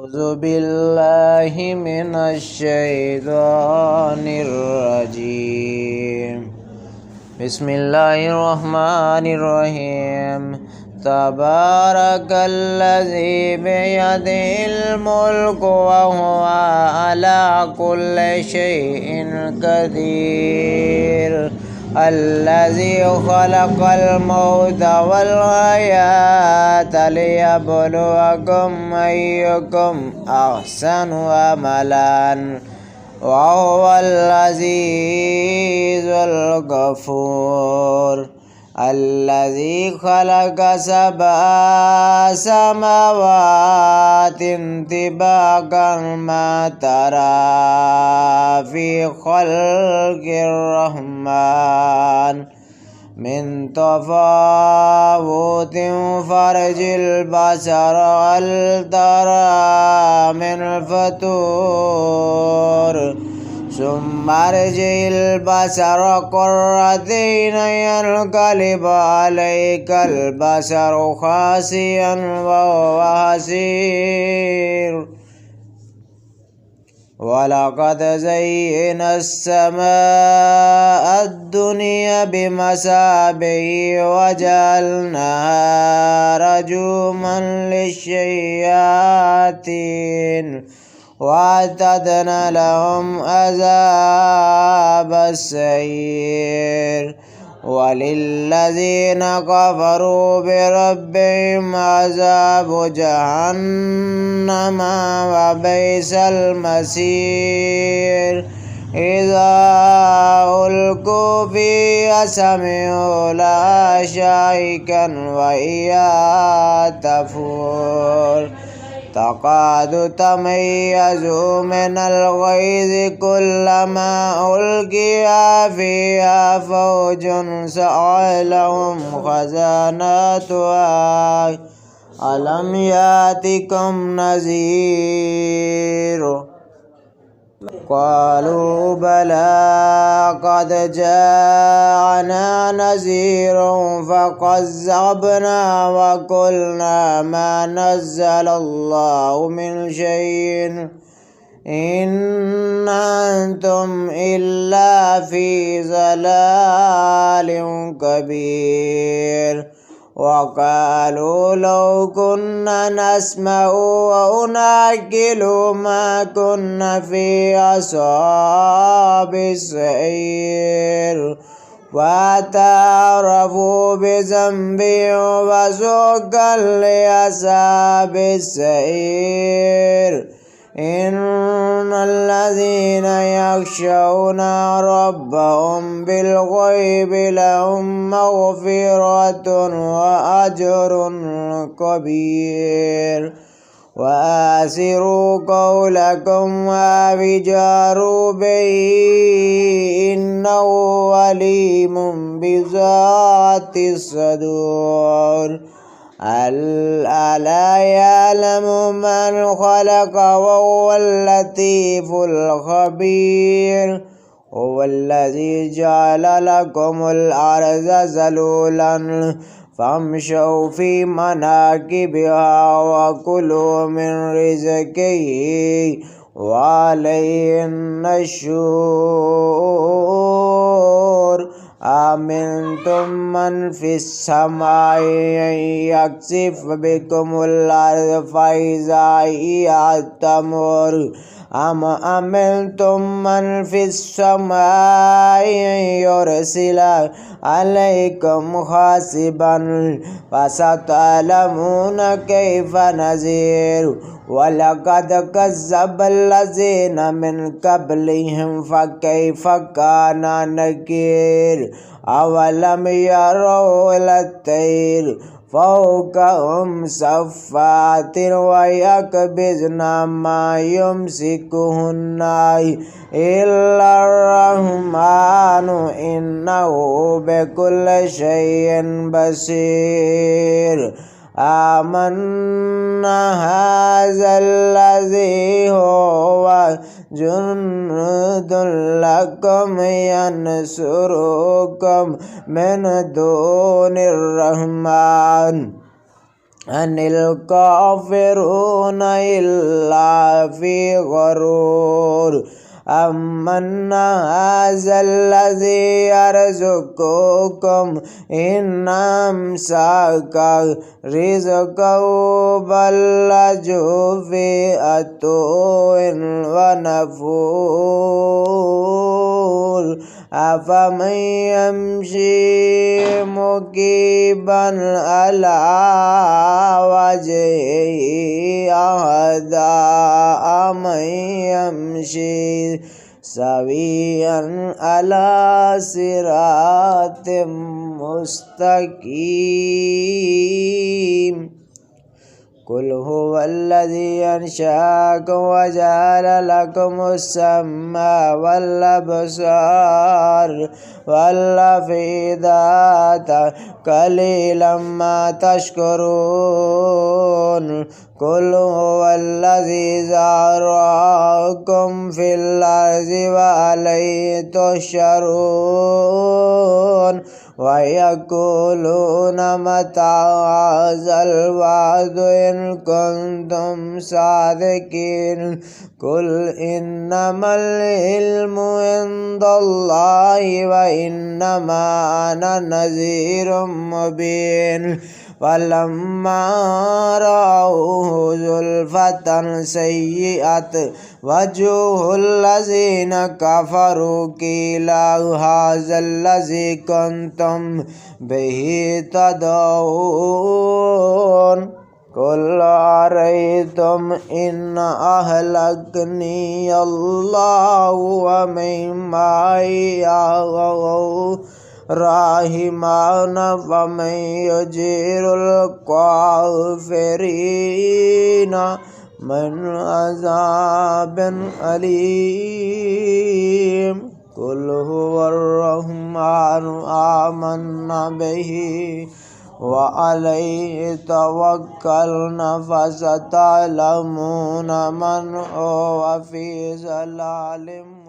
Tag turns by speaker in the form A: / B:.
A: أعوذ بالله من الشيطان الرجيم. بسم الله الرحمن الرحيم. تبارك الذي بيده الملك وهو على كل شيء قدير. الذي خلق الموت والحياة ليبلوكم أيكم أحسن عملا وهو العزيز الغفور. الذي خلق 7 سماوات طباقا ما ترى في خلق الرحمن من تفاوت فرج البصر هل ترى من فتور ثم ارجع البصر كرتين ينقلب عليك البصر خاسئا وهو حسير. ولقد زينا السماء الدنيا بمصابيح وجعلناها رجوما للشياطين واعتدنا لهم عذاب السعير. وللذين كفروا بربهم عذاب جهنم وبئس المصير. إذا ألقوا فيها سمعوا لها شهيقا وهي تفور تكاد تميز من الغيظ كلما ألقي فيها فوج سألهم خزنتها ألم يأتكم نذير. قالوا بلى قد جاءنا نذير فكذبنا وقلنا ما نزل الله من شيء إن أنتم إلا في ضلال كبير. وقالوا لو كنا نسمع ونعقل ما كنا في أصحاب السعير. واعترفوا بذنبهم وسوقا لأصحاب السعير. إن الذين يخشون ربهم بالغيب لهم مغفرة وأجر كبير. وآسروا قولكم وابجاروا به إنه عليم بذات الصدور. ألا يعلم من خلق وهو اللطيف الخبير. هو الذي جعل لكم الأرض ذلولا فامشوا في مناكبها وكلوا من رزقه وعليه النشور. أمنتم من في السماء أن يخسف بكم الأرض فإذا هي تمور أم أمنتم من في السماء أن يرسل عليكم حاسبا فستعلمون كيف نذير. ولقد كذب الذين من قبلهم فكيف كان نكير. أولم يروا إلى الطير فوقهم صفات ويقبضن ما يمسكهن إلا الرحمن إنه بكل شيء بصير. آمنا هذا الذي هو جند لكم ينصركم من دون الرحمن أن الكافرون إلا في غرور أمن هذا الذي يرزقكم إن أمسك رزقه بل لجوا في عتو ونفور أفمن يمشي مكبا على وجهه أهدى أمن يمشي سويا على صراط مستقيم قل هو الذي أنشأكم وجعل لكم السمع والأبصار والأفئدة قليلا ما تشكرون قل هو الذي ذرأكم في الأرض وإليه تحشرون ويقولون متى هذا الوعد إن كنتم صادقين قل إنما العلم عند الله وإنما أنا نذير مبين فلما رأوه زلفة سيئة وجوه الذين كفروا قيل هذا الذي كنتم به تدعون قل أرأيتم إن أهلكني الله ومن معي راحمان فمن يجير الكافرين من عذاب أليم قل هو الرحمن آمنا به وعليه توكلنا فستعلمون من هو في ضلال